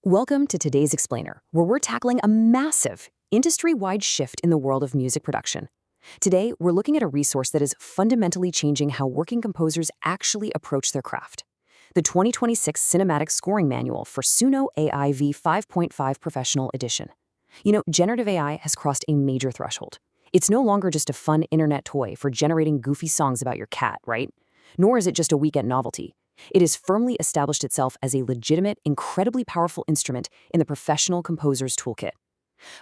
Welcome to today's Explainer, where we're tackling a massive, industry-wide shift in the world of music production. Today, we're looking at a resource that is fundamentally changing how working composers actually approach their craft. The 2026 Cinematic Scoring Manual for Suno AI v5.5 Professional Edition. Generative AI has crossed a major threshold. It's no longer just a fun internet toy for generating goofy songs about your cat, right? Nor is it just a weekend novelty. It has firmly established itself as a legitimate, incredibly powerful instrument in the professional composer's toolkit.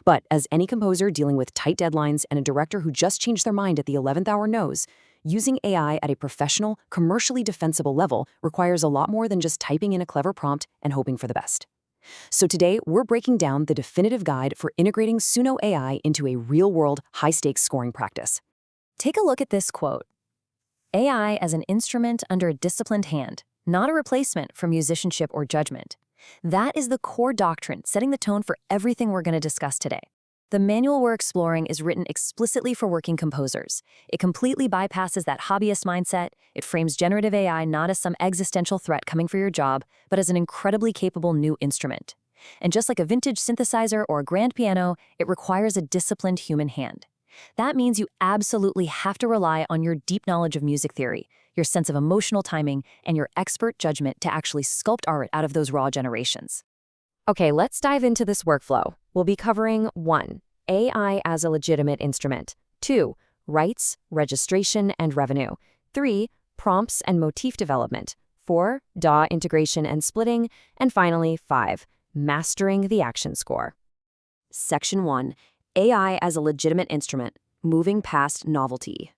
But as any composer dealing with tight deadlines and a director who just changed their mind at the 11th hour knows, using AI at a professional, commercially defensible level requires a lot more than just typing in a clever prompt and hoping for the best. So today, we're breaking down the definitive guide for integrating Suno AI into a real-world, high-stakes scoring practice. Take a look at this quote. AI as an instrument under a disciplined hand, not a replacement for musicianship or judgment. That is the core doctrine setting the tone for everything we're going to discuss today. The manual we're exploring is written explicitly for working composers. It completely bypasses that hobbyist mindset. It frames generative AI not as some existential threat coming for your job, but as an incredibly capable new instrument. And just like a vintage synthesizer or a grand piano, it requires a disciplined human hand. That means you absolutely have to rely on your deep knowledge of music theory, your sense of emotional timing, and your expert judgment to actually sculpt art out of those raw generations. Okay, let's dive into this workflow. We'll be covering 1. AI as a legitimate instrument. 2. Rights, registration, and revenue. 3. Prompts and motif development. 4. DAW integration and splitting. And finally, 5. Mastering the action score. Section 1. AI as a legitimate instrument, moving past novelty.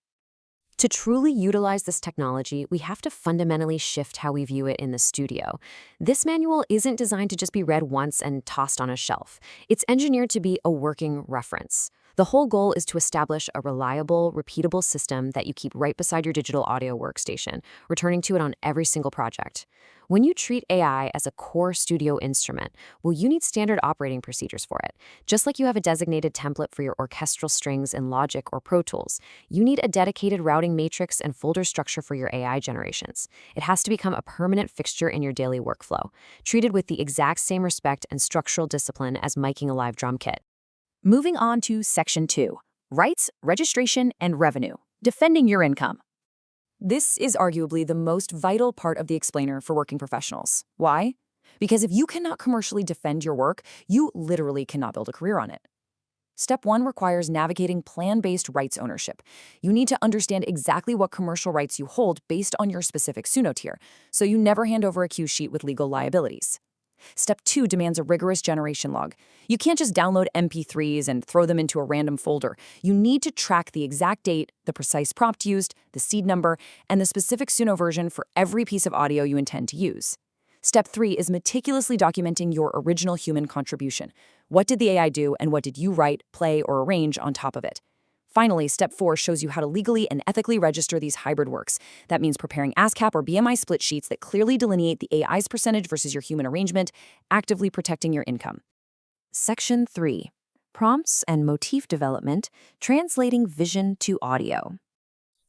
To truly utilize this technology, we have to fundamentally shift how we view it in the studio. This manual isn't designed to just be read once and tossed on a shelf. It's engineered to be a working reference. The whole goal is to establish a reliable, repeatable system that you keep right beside your digital audio workstation, returning to it on every single project. When you treat AI as a core studio instrument, well, you need standard operating procedures for it. Just like you have a designated template for your orchestral strings in Logic or Pro Tools, you need a dedicated routing matrix and folder structure for your AI generations. It has to become a permanent fixture in your daily workflow, treated with the exact same respect and structural discipline as miking a live drum kit. Moving on to Section 2, Rights, Registration, and Revenue, Defending Your Income. This is arguably the most vital part of the explainer for working professionals. Why? Because if you cannot commercially defend your work, you literally cannot build a career on it. Step 1 requires navigating plan-based rights ownership. You need to understand exactly what commercial rights you hold based on your specific Suno tier, so you never hand over a cue sheet with legal liabilities. Step 2 demands a rigorous generation log. You can't just download MP3s and throw them into a random folder. You need to track the exact date, the precise prompt used, the seed number, and the specific Suno version for every piece of audio you intend to use. Step 3 is meticulously documenting your original human contribution. What did the AI do, and what did you write, play, or arrange on top of it? Finally, Step 4 shows you how to legally and ethically register these hybrid works. That means preparing ASCAP or BMI split sheets that clearly delineate the AI's percentage versus your human arrangement, actively protecting your income. Section 3. Prompts and motif development, translating vision to audio.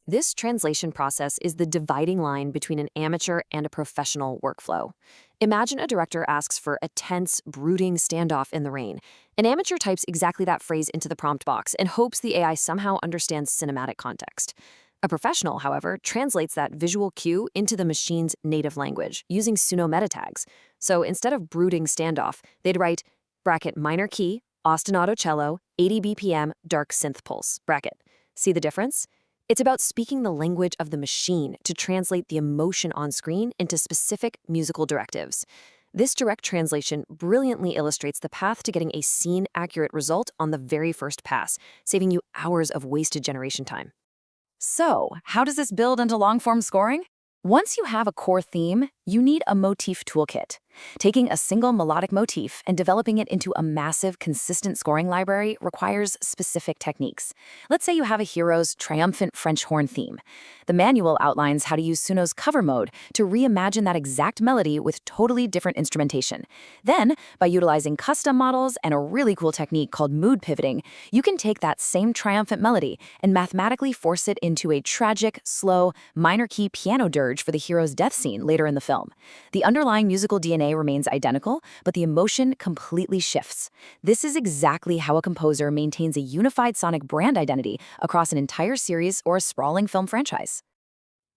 This translation process is the dividing line between an amateur and a professional workflow. Imagine a director asks for a tense, brooding standoff in the rain. An amateur types exactly that phrase into the prompt box and hopes the AI somehow understands cinematic context. A professional, however, translates that visual cue into the machine's native language using Suno meta tags. So instead of brooding standoff, they'd write bracket minor key, ostinato cello, 80 BPM, dark synth pulse, bracket. See the difference? It's about speaking the language of the machine to translate the emotion on screen into specific musical directives. This direct translation brilliantly illustrates the path to getting a scene-accurate result on the very first pass, saving you hours of wasted generation time. So, how does this build into long-form scoring? Once you have a core theme, you need a motif toolkit. Taking a single melodic motif and developing it into a massive, consistent scoring library requires specific techniques. Let's say you have a hero's triumphant French horn theme. The manual outlines how to use Suno's cover mode to reimagine that exact melody with totally different instrumentation. Then, by utilizing custom models and a really cool technique called mood pivoting, you can take that same triumphant melody and mathematically force it into a tragic, slow, minor key piano dirge for the hero's death scene later in the film. film. The underlying musical DNA remains identical, but the emotion completely shifts. This is exactly how a composer maintains a unified sonic brand identity across an entire series or a sprawling film franchise.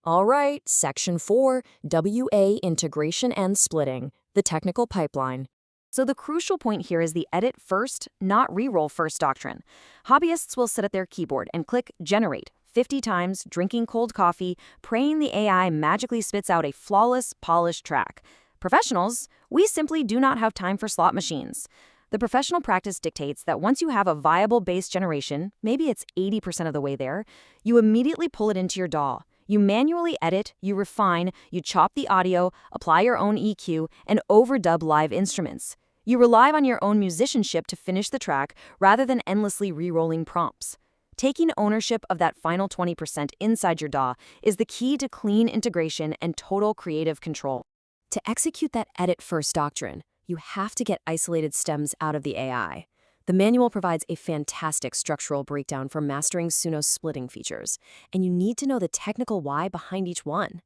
All right, Section 4, WA integration and splitting, the technical pipeline. So the crucial point here is the edit first, not re-roll first doctrine. Hobbyists will sit at their keyboard and click generate 50 times, drinking cold coffee, praying the AI magically spits out a flawless, polished track. Professionals, we simply do not have time for slot machines. The professional practice dictates that once you have a viable bass generation, maybe it's 80% of the way there, you immediately pull it into your DAW. You manually edit, you refine, you chop the audio, apply your own EQ, and overdub live instruments. You rely on your own musicianship to finish the track rather than endlessly re-rolling prompts. Taking ownership of that final 20% inside your DAW is the key to clean integration and total creative control. To execute that edit-first doctrine, you have to get isolated stems out of the AI. The manual provides a fantastic structural breakdown for mastering Suno's splitting features, and you need to know the technical why behind each one.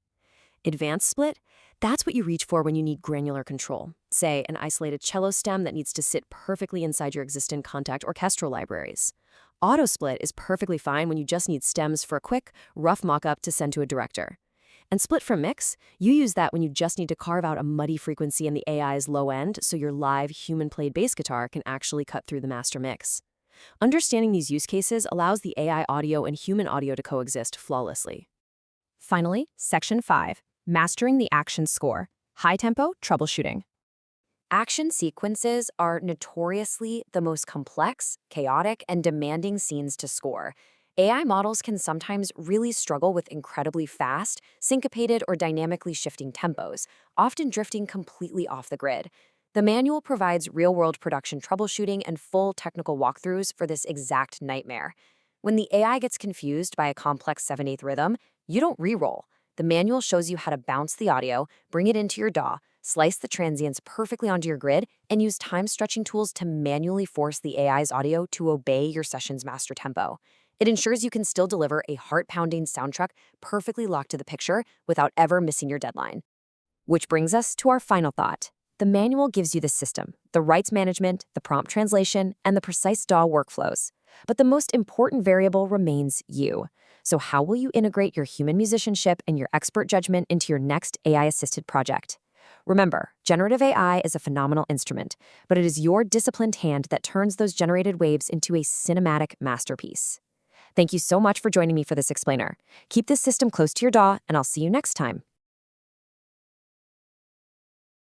Advanced split, that's what you reach for when you need granular control. Say, an isolated cello stem that needs to sit perfectly inside your existing contact orchestral libraries. Auto split is perfectly fine when you just need stems for a quick, rough mock-up to send to a director. And split from mix, you use that when you just need to carve out a muddy frequency in the AI's low end so your live, human-played bass guitar can actually cut through the master mix. Understanding these use cases allows the AI audio and human audio to coexist flawlessly. Finally, Section 5, mastering the action score, high-tempo troubleshooting. Action sequences are notoriously the most complex, chaotic, and demanding scenes to score. AI models can sometimes really struggle with incredibly fast, syncopated, or dynamically shifting tempos, often drifting completely off the grid. The manual provides real-world production troubleshooting and full technical walkthroughs for this exact nightmare. When the AI gets confused by a complex 7/8 rhythm, you don't re-roll. The manual shows you how to bounce the audio, bring it into your DAW, slice the transients perfectly onto your grid, and use time-stretching tools to manually force the AI's audio to obey your session's master tempo. It ensures you can still deliver a heart-pounding soundtrack perfectly locked to the picture without ever missing your deadline. Which brings us to our final thought. The manual gives you the system, the rights management, the prompt translation, and the precise DAW workflows. But the most important variable remains you. So how will you integrate your human musicianship and your expert judgment into your next AI-assisted project? Remember, generative AI is a phenomenal instrument, but it is your disciplined hand that turns those generated waves into a cinematic masterpiece. Thank you so much for joining me for this explainer. Keep this system close to your DAW, and I'll see you next time.